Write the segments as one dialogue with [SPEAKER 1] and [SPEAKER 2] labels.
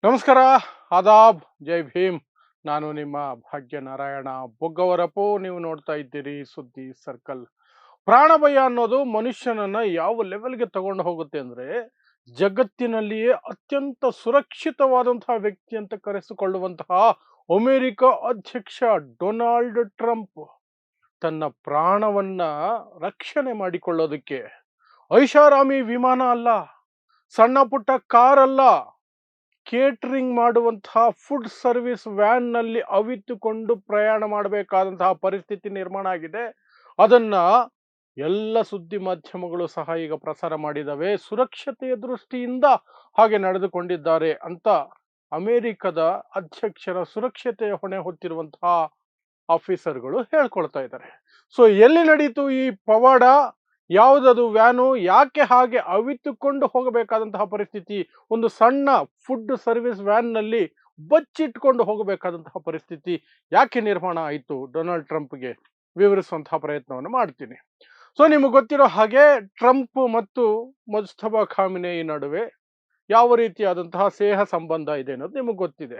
[SPEAKER 1] ನಮಸ್ಕಾರ, ಆದಾಬ್, ಜೈ ಭೀಮ್. ನಾನು ನಿಮ್ಮ ಭಾಗ್ಯನಾರಾಯಣ ಬೊಗ್ಗವರಪು. ನೀವು ನೋಡ್ತಾ ಇದ್ದೀರಿ ಸುದ್ದಿ ಸರ್ಕಲ್. ಪ್ರಾಣ ಭಯ ಅನ್ನೋದು ಮನುಷ್ಯನನ್ನ ಯಾವ ಲೆವೆಲ್ಗೆ ತಗೊಂಡು ಹೋಗುತ್ತೆ ಅಂದ್ರೆ, ಜಗತ್ತಿನಲ್ಲಿಯೇ ಅತ್ಯಂತ ಸುರಕ್ಷಿತವಾದಂತಹ ವ್ಯಕ್ತಿ ಅಂತ ಕರೆಸಿಕೊಳ್ಳುವಂತಹ ಅಮೆರಿಕ ಅಧ್ಯಕ್ಷ ಡೊನಾಲ್ಡ್ ಟ್ರಂಪ್ ತನ್ನ ಪ್ರಾಣವನ್ನ ರಕ್ಷಣೆ ಮಾಡಿಕೊಳ್ಳೋದಕ್ಕೆ ಐಷಾರಾಮಿ ವಿಮಾನ ಅಲ್ಲ, ಸಣ್ಣ ಪುಟ್ಟ ಕಾರ್ ಅಲ್ಲ, ಕೇಟರಿಂಗ್ ಮಾಡುವಂತಹ ಫುಡ್ ಸರ್ವಿಸ್ ವ್ಯಾನ್ ನಲ್ಲಿ ಅವಿತುಕೊಂಡು ಪ್ರಯಾಣ ಮಾಡಬೇಕಾದಂತಹ ಪರಿಸ್ಥಿತಿ ನಿರ್ಮಾಣ ಆಗಿದೆ. ಅದನ್ನ ಎಲ್ಲ ಸುದ್ದಿ ಮಾಧ್ಯಮಗಳು ಸಹ ಈಗ ಪ್ರಸಾರ ಮಾಡಿದವೆ. ಸುರಕ್ಷತೆಯ ದೃಷ್ಟಿಯಿಂದ ಹಾಗೆ ನಡೆದುಕೊಂಡಿದ್ದಾರೆ ಅಂತ ಅಮೆರಿಕದ ಅಧ್ಯಕ್ಷರ ಸುರಕ್ಷತೆಯ ಹೊಣೆ ಹೊತ್ತಿರುವಂತಹ ಆಫೀಸರ್ಗಳು ಹೇಳ್ಕೊಳ್ತಾ ಇದ್ದಾರೆ. ಸೊ ಎಲ್ಲಿ ನಡೀತು ಈ ಪವಾಡ? ಯಾವುದದು ವ್ಯಾನು? ಯಾಕೆ ಹಾಗೆ ಅವಿತುಕೊಂಡು ಹೋಗಬೇಕಾದಂತಹ ಪರಿಸ್ಥಿತಿ? ಒಂದು ಸಣ್ಣ ಫುಡ್ ಸರ್ವಿಸ್ ವ್ಯಾನ್ ನಲ್ಲಿ ಬಚ್ಚಿಟ್ಕೊಂಡು ಹೋಗಬೇಕಾದಂತಹ ಪರಿಸ್ಥಿತಿ ಯಾಕೆ ನಿರ್ಮಾಣ ಆಯಿತು ಡೊನಾಲ್ಡ್ ಟ್ರಂಪ್ಗೆ? ವಿವರಿಸುವಂತಹ ಪ್ರಯತ್ನವನ್ನು ಮಾಡ್ತೀನಿ. ಸೊ ನಿಮಗೆ ಗೊತ್ತಿರೋ ಹಾಗೆ ಟ್ರಂಪ್ ಮತ್ತು ಮುಜ್ತಬಾ ಖಾಮಿನೇಯಿ ನಡುವೆ ಯಾವ ರೀತಿಯಾದಂತಹ ಸ್ನೇಹ ಸಂಬಂಧ ಇದೆ ಅನ್ನೋದು ನಿಮಗೆ ಗೊತ್ತಿದೆ.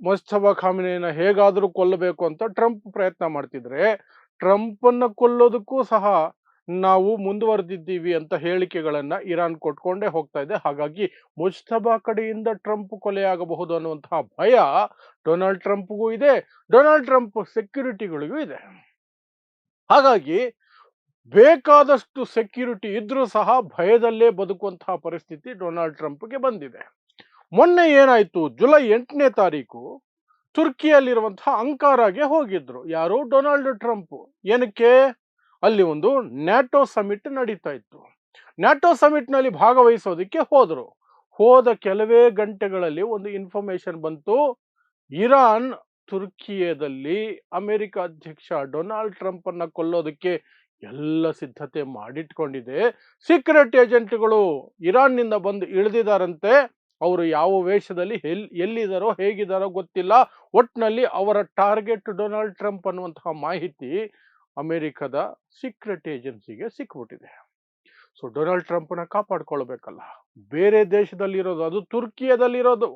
[SPEAKER 1] ಮುಜ್ತಬಾ ಖಾಮಿನೇಯಿನ ಹೇಗಾದರೂ ಕೊಲ್ಲಬೇಕು ಅಂತ ಟ್ರಂಪ್ ಪ್ರಯತ್ನ ಮಾಡ್ತಿದ್ರೆ, ಟ್ರಂಪನ್ನ ಕೊಲ್ಲೋದಕ್ಕೂ ಸಹ ನಾವು ಮುಂದುವರೆದಿದ್ದೀವಿ ಅಂತ ಹೇಳಿಕೆಗಳನ್ನ ಇರಾನ್ ಕೊಟ್ಕೊಂಡೇ ಹೋಗ್ತಾ ಇದೆ. ಹಾಗಾಗಿ ಮುಜ್ತಬಾ ಕಡೆಯಿಂದ ಟ್ರಂಪ್ ಕೊಲೆಯಾಗಬಹುದು ಅನ್ನುವಂತಹ ಭಯ ಡೊನಾಲ್ಡ್ ಟ್ರಂಪ್ಗೂ ಇದೆ, ಡೊನಾಲ್ಡ್ ಟ್ರಂಪ್ ಸೆಕ್ಯೂರಿಟಿಗಳಿಗೂ ಇದೆ. ಹಾಗಾಗಿ ಬೇಕಾದಷ್ಟು ಸೆಕ್ಯೂರಿಟಿ ಇದ್ರೂ ಸಹ ಭಯದಲ್ಲೇ ಬದುಕುವಂತಹ ಪರಿಸ್ಥಿತಿ ಡೊನಾಲ್ಡ್ ಟ್ರಂಪ್ಗೆ ಬಂದಿದೆ. ಮೊನ್ನೆ ಏನಾಯ್ತು? ಜುಲೈ 8ನೇ ತಾರೀಕು ತುರ್ಕಿಯಲ್ಲಿರುವಂತಹ ಅಂಕಾರಾಗೆ ಹೋಗಿದ್ರು. ಯಾರು? Donald Trump. ಏನಕ್ಕೆ? ಅಲ್ಲಿ ಒಂದು ನ್ಯಾಟೋ ಸಮಿಟ್ ನಡೀತಾ ಇತ್ತು. ನ್ಯಾಟೋ ಸಮಿಟ್ ನಲ್ಲಿ ಭಾಗವಹಿಸೋದಕ್ಕೆ ಹೋದ್ರು. ಹೋದ ಕೆಲವೇ ಗಂಟೆಗಳಲ್ಲಿ ಒಂದು ಇನ್ಫಾರ್ಮೇಶನ್ ಬಂತು. ಇರಾನ್ ತುರ್ಕಿಯದಲ್ಲಿ ಅಮೆರಿಕ ಅಧ್ಯಕ್ಷ ಡೊನಾಲ್ಡ್ ಟ್ರಂಪ್ ಅನ್ನ ಕೊಲ್ಲೋದಕ್ಕೆ ಎಲ್ಲ ಸಿದ್ಧತೆ ಮಾಡಿಟ್ಕೊಂಡಿದೆ. ಸೀಕ್ರೆಟ್ ಏಜೆಂಟ್ಗಳು ಇರಾನ್ ನಿಂದ ಬಂದು ಇಳಿದಿದ್ದಾರಂತೆ. ಅವರು ಯಾವ ವೇಷದಲ್ಲಿ ಎಲ್ಲಿದ್ದಾರೋ ಹೇಗಿದ್ದಾರೋ ಗೊತ್ತಿಲ್ಲ. ಒಟ್ನಲ್ಲಿ ಅವರ ಟಾರ್ಗೆಟ್ ಡೊನಾಲ್ಡ್ ಟ್ರಂಪ್ ಅನ್ನುವಂತಹ ಮಾಹಿತಿ ಅಮೆರಿಕದ ಸೀಕ್ರೆಟ್ ಏಜೆನ್ಸಿಗೆ ಸಿಕ್ಬಿಟ್ಟಿದೆ. So Donald ಟ್ರಂಪ್ನ ಕಾಪಾಡ್ಕೊಳ್ಬೇಕಲ್ಲ. ಬೇರೆ ದೇಶದಲ್ಲಿರೋದು, ಅದು ತುರ್ಕಿಯದಲ್ಲಿರೋದು,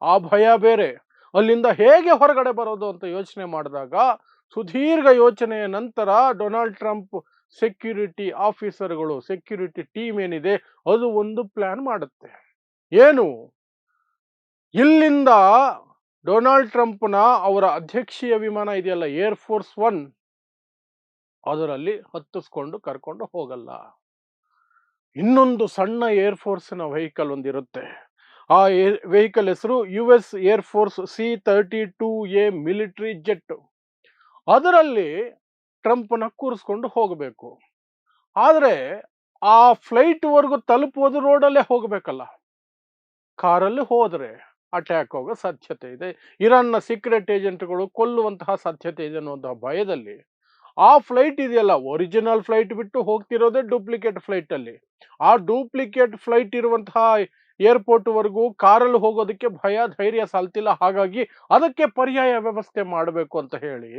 [SPEAKER 1] ಆ ಭಯ ಬೇರೆ. ಅಲ್ಲಿಂದ ಹೇಗೆ ಹೊರಗಡೆ ಬರೋದು ಅಂತ ಯೋಚನೆ ಮಾಡಿದಾಗ, ಸುದೀರ್ಘ ಯೋಚನೆಯ ನಂತರ ಡೊನಾಲ್ಡ್ ಟ್ರಂಪ್ ಸೆಕ್ಯೂರಿಟಿ ಆಫೀಸರ್ಗಳು, ಸೆಕ್ಯೂರಿಟಿ ಟೀಮ್ ಏನಿದೆ, ಅದು ಒಂದು ಪ್ಲಾನ್ ಮಾಡುತ್ತೆ. ಏನು? ಇಲ್ಲಿಂದ ಡೊನಾಲ್ಡ್ ಟ್ರಂಪ್ನ ಅವರ ಅಧ್ಯಕ್ಷೀಯ ವಿಮಾನ ಇದೆಯಲ್ಲ, ಏರ್ ಫೋರ್ಸ್ 1, ಅದರಲ್ಲಿ ಹತ್ತಿಸ್ಕೊಂಡು ಕರ್ಕೊಂಡು ಹೋಗಲ್ಲ. ಇನ್ನೊಂದು ಸಣ್ಣ ಏರ್ ಫೋರ್ಸ್ನ ವೆಹಿಕಲ್ ಒಂದಿರುತ್ತೆ. ಆ ವೆಹಿಕಲ್ ಹೆಸರು US air force C-32A military jet. ಅದರಲ್ಲಿ ಟ್ರಂಪ್ನ ಕೂರಿಸ್ಕೊಂಡು ಹೋಗಬೇಕು. ಆದ್ರೆ ಆ ಫ್ಲೈಟ್ ವರ್ಗು ತಲುಪುವುದು ರೋಡಲ್ಲೇ ಹೋಗ್ಬೇಕಲ್ಲ. ಕಾರಲ್ಲಿ ಹೋದ್ರೆ ಅಟ್ಯಾಕ್ ಆಗೋ ಸಾಧ್ಯತೆ ಇದೆ. ಇರಾನ್ನ ಸೀಕ್ರೆಟ್ ಏಜೆಂಟ್ಗಳು ಕೊಲ್ಲುವಂತಹ ಸಾಧ್ಯತೆ ಇದೆ ಅನ್ನುವಂತಹ ಭಯದಲ್ಲಿ ಆ ಫ್ಲೈಟ್ ಇದೆಯಲ್ಲ, ಒರಿಜಿನಲ್ ಫ್ಲೈಟ್ ಬಿಟ್ಟು ಹೋಗ್ತಿರೋದೇ ಡೂಪ್ಲಿಕೇಟ್ ಫ್ಲೈಟ್ ಅಲ್ಲಿ. ಆ ಡೂಪ್ಲಿಕೇಟ್ ಫ್ಲೈಟ್ ಇರುವಂತಹ ಏರ್ಪೋರ್ಟ್ ವರೆಗೂ ಕಾರಲ್ಲಿ ಹೋಗೋದಕ್ಕೆ ಭಯ, ಧೈರ್ಯ ಸಾಲ್ತಿಲ್ಲ. ಹಾಗಾಗಿ ಅದಕ್ಕೆ ಪರ್ಯಾಯ ವ್ಯವಸ್ಥೆ ಮಾಡಬೇಕು ಅಂತ ಹೇಳಿ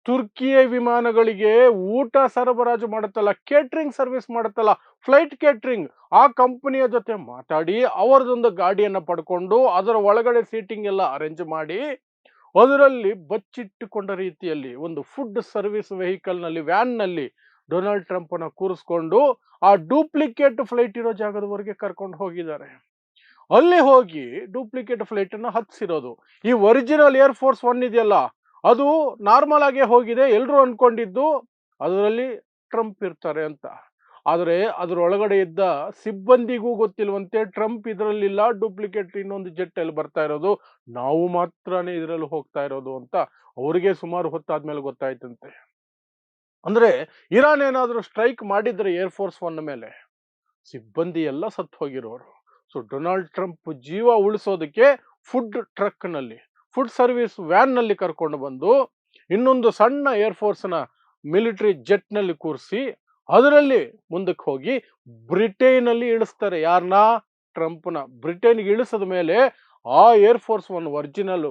[SPEAKER 1] ತುರ್ಕಿಯ ವಿಮಾನಗಳಿಗೆ ಊಟ ಸರಬರಾಜು ಮಾಡುತ್ತಲ್ಲ, ಕೇಟರಿಂಗ್ ಸರ್ವಿಸ್ ಮಾಡುತ್ತಲ್ಲ, ಫ್ಲೈಟ್ ಕೇಟರಿಂಗ್, ಆ ಕಂಪನಿಯ ಜೊತೆ ಮಾತಾಡಿ ಅವರದೊಂದು ಗಾಡಿಯನ್ನ ಪಡ್ಕೊಂಡು ಅದರ ಒಳಗಡೆ ಸೀಟಿಂಗ್ ಎಲ್ಲ ಅರೇಂಜ್ ಮಾಡಿ ಅದರಲ್ಲಿ ಬಚ್ಚಿಟ್ಟುಕೊಂಡ ರೀತಿಯಲ್ಲಿ ಒಂದು ಫುಡ್ ಸರ್ವಿಸ್ ವೆಹಿಕಲ್ ನಲ್ಲಿ, ವ್ಯಾನ್ ನಲ್ಲಿ ಡೊನಾಲ್ಡ್ ಟ್ರಂಪ್ ಅನ್ನ ಕೂರಿಸ್ಕೊಂಡು ಆ ಡೂಪ್ಲಿಕೇಟ್ ಫ್ಲೈಟ್ ಇರೋ ಜಾಗದವರೆಗೆ ಕರ್ಕೊಂಡು ಹೋಗಿದ್ದಾರೆ. ಅಲ್ಲಿ ಹೋಗಿ ಡೂಪ್ಲಿಕೇಟ್ ಫ್ಲೈಟ್ ಅನ್ನ ಹತ್ತಿಸಿರೋದು. ಈ ಒರಿಜಿನಲ್ ಏರ್ ಫೋರ್ಸ್ 1 ಇದೆಯಲ್ಲ, ಅದು ನಾರ್ಮಲ್ ಆಗಿ ಹೋಗಿದೆ. ಎಲ್ಲರೂ ಅನ್ಕೊಂಡಿದ್ದು ಅದರಲ್ಲಿ ಟ್ರಂಪ್ ಇರ್ತಾರೆ ಅಂತ. ಆದರೆ ಅದರೊಳಗಡೆ ಇದ್ದ ಸಿಬ್ಬಂದಿಗೂ ಗೊತ್ತಿಲ್ವಂತೆ ಟ್ರಂಪ್ ಇದರಲ್ಲಿಲ್ಲ, ಡೂಪ್ಲಿಕೇಟ್ ಇನ್ನೊಂದು ಜೆಟ್ ಅಲ್ಲಿ ಬರ್ತಾ ಇರೋದು, ನಾವು ಮಾತ್ರನೇ ಇದರಲ್ಲಿ ಹೋಗ್ತಾ ಇರೋದು ಅಂತ ಅವರಿಗೆ ಸುಮಾರು ಹೊತ್ತಾದ್ಮೇಲೆ ಗೊತ್ತಾಯ್ತಂತೆ. ಅಂದ್ರೆ ಇರಾನ್ ಏನಾದರೂ ಸ್ಟ್ರೈಕ್ ಮಾಡಿದ್ರೆ ಏರ್ ಫೋರ್ಸ್ 1 ಮೇಲೆ ಸಿಬ್ಬಂದಿ ಎಲ್ಲ ಸತ್ತು ಹೋಗಿರೋರು. ಸೊ ಡೊನಾಲ್ಡ್ ಟ್ರಂಪ್ ಜೀವ ಉಳಿಸೋದಕ್ಕೆ ಫುಡ್ ಟ್ರಕ್ ನಲ್ಲಿ, ಫುಡ್ ಸರ್ವಿಸ್ ವ್ಯಾನ್ ನಲ್ಲಿ ಕರ್ಕೊಂಡು ಬಂದು ಇನ್ನೊಂದು ಸಣ್ಣ ಏರ್ ಫೋರ್ಸ್ನ ಮಿಲಿಟರಿ ಜೆಟ್ ನಲ್ಲಿ ಕೂರಿಸಿ ಅದರಲ್ಲಿ ಮುಂದಕ್ಕೆ ಹೋಗಿ ಬ್ರಿಟೇನ್ ಅಲ್ಲಿ ಇಳಿಸ್ತಾರೆ. ಯಾರನ್ನ? ಟ್ರಂಪ್ನ. ಬ್ರಿಟೇನ್ಗೆ ಇಳಿಸದ ಮೇಲೆ ಆ ಏರ್ ಫೋರ್ಸ್ 1 ಒರಿಜಿನಲ್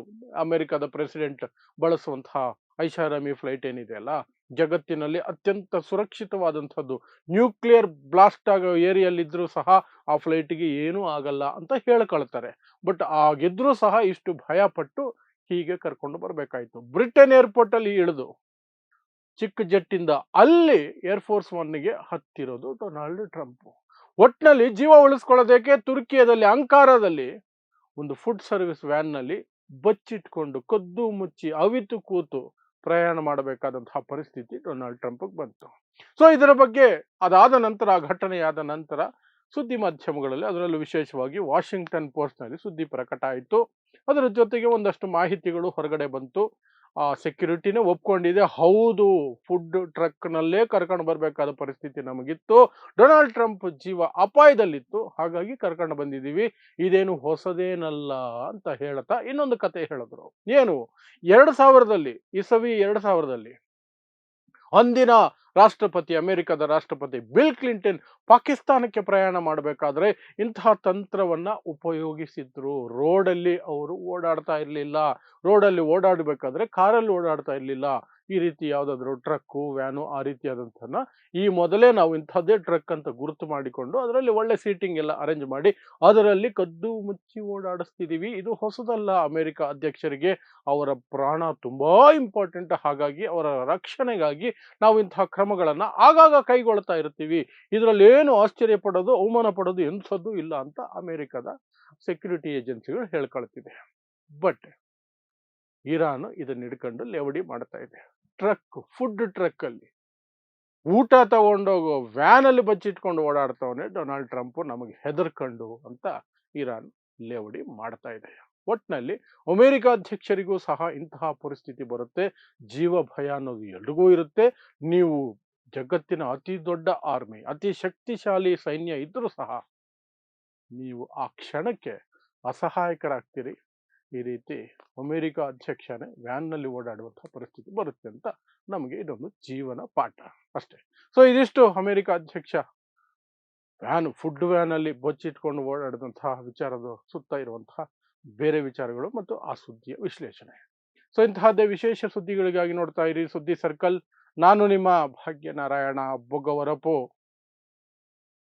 [SPEAKER 1] ಅಮೆರಿಕದ ಪ್ರೆಸಿಡೆಂಟ್ ಬಳಸುವಂತಹ ಐಷಾರಾಮಿ ಫ್ಲೈಟ್ ಏನಿದೆ ಅಲ್ಲ, ಜಗತ್ತಿನಲ್ಲಿ ಅತ್ಯಂತ ಸುರಕ್ಷಿತವಾದಂಥದ್ದು. ನ್ಯೂಕ್ಲಿಯರ್ ಬ್ಲಾಸ್ಟ್ ಆಗೋ ಏರಿಯಲ್ಲಿದ್ರೂ ಸಹ ಆ ಫ್ಲೈಟ್‌ಗೆ ಏನೂ ಆಗಲ್ಲ ಅಂತ ಹೇಳ್ಕೊಳ್ತಾರೆ. ಬಟ್ ಆಗಿದ್ರೂ ಸಹ ಇಷ್ಟು ಭಯಪಟ್ಟು ಹೀಗೆ ಕರ್ಕೊಂಡು ಬರ್ಬೇಕಾಯ್ತು. ಬ್ರಿಟನ್ ಏರ್‌ಪೋರ್ಟಲ್ಲಿ ಇಳಿದು ಚಿಕ್ಕ ಜೆಟ್ಟಿಂದ ಅಲ್ಲಿ ಏರ್‌ಫೋರ್ಸ್ ಒನ್‌ಗೆ ಹತ್ತಿರೋದು ಡೊನಾಲ್ಡ್ ಟ್ರಂಪ್. ಒಟ್ನಲ್ಲಿ ಜೀವ ಉಳಿಸ್ಕೊಳ್ಳೋದಕ್ಕೆ ತುರ್ಕಿಯದಲ್ಲಿ ಅಂಕಾರಾದಲ್ಲಿ ಒಂದು ಫುಡ್ ಸರ್ವಿಸ್ ವ್ಯಾನ್‌ನಲ್ಲಿ ಬಚ್ಚಿಟ್ಕೊಂಡು ಕದ್ದು ಮುಚ್ಚಿ ಅವಿತು ಕೂತು ಪ್ರಯಾಣ ಮಾಡಬೇಕಾದಂತಹ ಪರಿಸ್ಥಿತಿ ಡೊನಾಲ್ಡ್ ಟ್ರಂಪ್‌ಗೆ ಬಂತು. ಸೊ ಇದರ ಬಗ್ಗೆ ಅದಾದ ನಂತರ ಆ ಘಟನೆಯಾದ ನಂತರ ಸುದ್ದಿ ಮಾಧ್ಯಮಗಳಲ್ಲಿ ಅದರಲ್ಲೂ ವಿಶೇಷವಾಗಿ ವಾಷಿಂಗ್ಟನ್ ಪೋಸ್ಟ್‌ನಲ್ಲಿ ಸುದ್ದಿ ಪ್ರಕಟ ಆಯಿತು. ಅದರ ಜೊತೆಗೆ ಒಂದಷ್ಟು ಮಾಹಿತಿಗಳು ಹೊರಗಡೆ ಬಂತು. ಸೆಕ್ಯುರಿಟಿನೇ ಒಪ್ಕೊಂಡಿದೆ. ಹೌದು, ಫುಡ್ ಟ್ರಕ್‌ನಲ್ಲೇ ಕರ್ಕೊಂಡು ಬರಬೇಕಾದ ಪರಿಸ್ಥಿತಿ ನಮಗಿತ್ತು. ಡೊನಾಲ್ಡ್ ಟ್ರಂಪ್ ಜೀವ ಅಪಾಯದಲ್ಲಿತ್ತು. ಹಾಗಾಗಿ ಕರ್ಕೊಂಡು ಬಂದಿದ್ದೀವಿ. ಇದೇನು ಹೊಸದೇನಲ್ಲ ಅಂತ ಹೇಳ್ತಾ ಇನ್ನೊಂದು ಕತೆ ಹೇಳಿದ್ರು. ಏನು 2000ರಲ್ಲಿ ಇಸವಿ 2000ರಲ್ಲಿ ಅಂದಿನ ರಾಷ್ಟ್ರಪತಿ, ಅಮೆರಿಕದ ರಾಷ್ಟ್ರಪತಿ ಬಿಲ್ ಕ್ಲಿಂಟನ್ ಪಾಕಿಸ್ತಾನಕ್ಕೆ ಪ್ರಯಾಣ ಮಾಡಬೇಕಾದ್ರೆ ಇಂತಹ ತಂತ್ರವನ್ನ ಉಪಯೋಗಿಸಿದ್ರು. ರೋಡಲ್ಲಿ ಅವರು ಓಡಾಡ್ತಾ ಇರಲಿಲ್ಲ. ರೋಡಲ್ಲಿ ಓಡಾಡಬೇಕಾದ್ರೆ ಕಾರಲ್ಲಿ ಓಡಾಡ್ತಾ ಇರಲಿಲ್ಲ. ಈ ರೀತಿ ಯಾವುದಾದ್ರು ಟ್ರಕ್ಕು, ವ್ಯಾನು ಆ ರೀತಿಯಾದಂಥನ್ನ ಈ ಮೊದಲೇ ನಾವು ಇಂಥದ್ದೇ ಟ್ರಕ್ ಅಂತ ಗುರುತು ಮಾಡಿಕೊಂಡು ಅದರಲ್ಲಿ ಒಳ್ಳೆ ಸೀಟಿಂಗ್ ಎಲ್ಲ ಅರೇಂಜ್ ಮಾಡಿ ಅದರಲ್ಲಿ ಕದ್ದು ಮುಚ್ಚಿ ಓಡಾಡಿಸ್ತಿದೀವಿ. ಇದು ಹೊಸದಲ್ಲ ಅಮೆರಿಕ ಅಧ್ಯಕ್ಷರಿಗೆ. ಅವರ ಪ್ರಾಣ ತುಂಬಾ ಇಂಪಾರ್ಟೆಂಟ್. ಹಾಗಾಗಿ ಅವರ ರಕ್ಷಣೆಗಾಗಿ ನಾವು ಇಂತಹ ಕ್ರಮಗಳನ್ನ ಆಗಾಗ ಕೈಗೊಳ್ತಾ ಇರ್ತೀವಿ. ಇದರಲ್ಲಿ ಏನು ಆಶ್ಚರ್ಯ ಪಡೋದು, ಅವಮಾನ ಪಡೋದು ಎಂಥದ್ದು ಇಲ್ಲ ಅಂತ ಅಮೆರಿಕದ ಸೆಕ್ಯೂರಿಟಿ ಏಜೆನ್ಸಿಗಳು ಹೇಳ್ಕೊಳ್ತಿದೆ. ಬಟ್ ಇರಾನ್ ಇದನ್ನ ಹಿಡ್ಕೊಂಡು ಲೇವಡಿ ಮಾಡ್ತಾ ಇದೆ. ಫುಡ್ ಟ್ರಕ್ ಅಲ್ಲಿ ಊಟ ತಗೊಂಡೋಗೋ ವ್ಯಾನ್ ಅಲ್ಲಿ ಬಚ್ಚಿಟ್ಕೊಂಡು ಓಡಾಡ್ತವನೆ ಡೊನಾಲ್ಡ್ ಟ್ರಂಪ್, ನಮಗೆ ಹೆದರ್ಕೊಂಡು ಅಂತ ಇರಾನ್ ಲೇವಡಿ ಮಾಡ್ತಾ ಇದೆ. ಒಟ್ನಲ್ಲಿ ಅಮೆರಿಕ ಅಧ್ಯಕ್ಷರಿಗೂ ಸಹ ಇಂತಹ ಪರಿಸ್ಥಿತಿ ಬರುತ್ತೆ. ಜೀವ ಭಯ ಅನ್ನೋದು ಎಲ್ರಿಗೂ ಇರುತ್ತೆ. ನೀವು ಜಗತ್ತಿನ ಅತಿ ದೊಡ್ಡ ಆರ್ಮಿ, ಅತಿ ಶಕ್ತಿಶಾಲಿ ಸೈನ್ಯ ಇದ್ರೂ ಸಹ ನೀವು ಆ ಕ್ಷಣಕ್ಕೆ ಅಸಹಾಯಕರಾಗ್ತೀರಿ. ಈ ರೀತಿ ಅಮೆರಿಕ ಅಧ್ಯಕ್ಷನೇ ವ್ಯಾನ್‌ನಲ್ಲಿ ಓಡಾಡುವಂತಹ ಪರಿಸ್ಥಿತಿ ಬರುತ್ತೆ ಅಂತ ನಮಗೆ ಇದೊಂದು ಜೀವನ ಪಾಠ ಅಷ್ಟೇ. ಸೊ ಇದಿಷ್ಟು ಅಮೆರಿಕ ಅಧ್ಯಕ್ಷ ಫುಡ್ ವ್ಯಾನಲ್ಲಿ ಬಚ್ಚಿಟ್ಕೊಂಡು ಓಡಾಡಿದಂತಹ ವಿಚಾರದ ಸುತ್ತ ಇರುವಂತಹ ಬೇರೆ ವಿಚಾರಗಳು ಮತ್ತು ಆ ಸುದ್ದಿಯ ವಿಶ್ಲೇಷಣೆ. ಸೊ ಇಂತಹದ್ದೇ ವಿಶೇಷ ಸುದ್ದಿಗಳಿಗಾಗಿ ನೋಡ್ತಾ ಇರಿ ಸುದ್ದಿ ಸರ್ಕಲ್. ನಾನು ನಿಮ್ಮ ಭಾಗ್ಯನಾರಾಯಣ ಬೊಗ್ಗವರಪು.